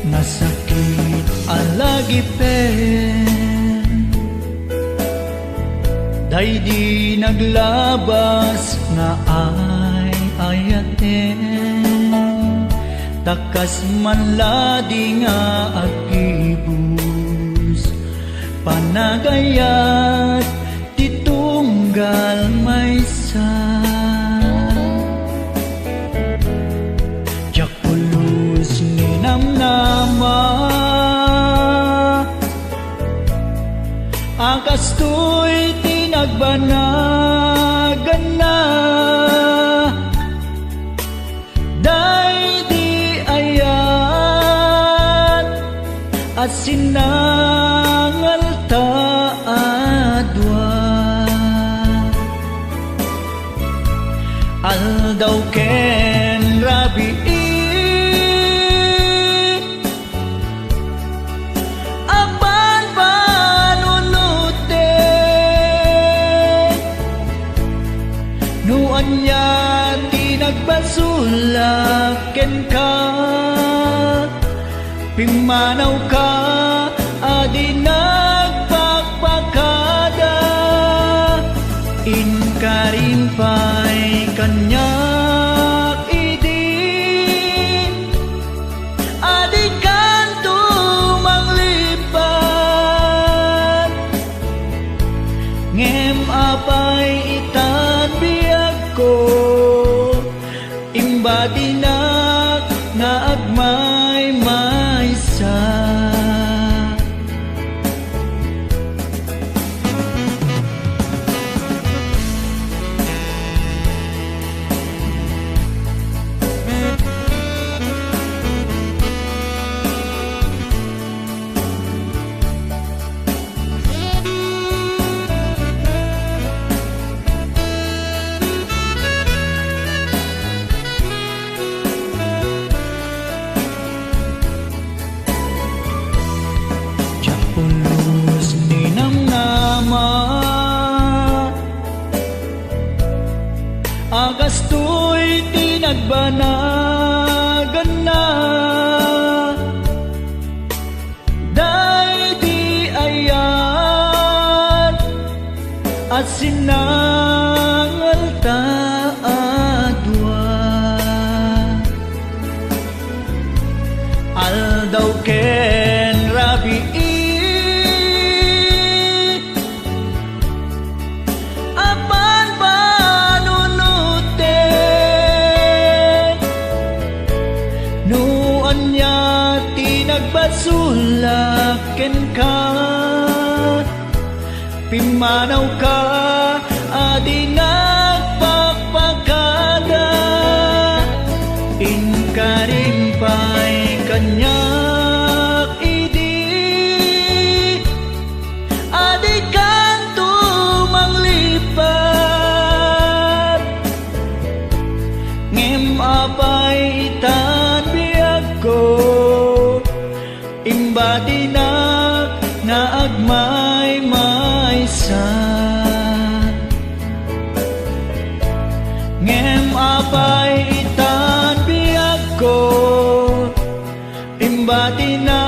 Masakit ang lagipin, day di naglabas nga ay ayaten. Takas man ladi nga agibus, panagayat titunggal maysa. Jakulus ninamnama, akas to'y tinagbanagan na. Day di ayat at sinangal taadwa. Aldaw ken rabi nya di nagbasulaken ka, pimanaw ka adi nagpakpakada. Inkarimpay kanyak idi, adi kanto manglipat, ngem apay itan biag ko, imbadinak nga agmay maysa. Jakulus ninamnama, agas to'y tinagbanagan na. Day di ayan at sinangal taadwa. Aldaw ken rabi nagbasulaken ka, pimanaw ka adi nagpakpakada. Inkarimpay kanyak idi, adi kanto manglipat, ngem apay itan biag ko, imbadinak nga agmay maysa. Ngem apay itan biag ko, imbadinak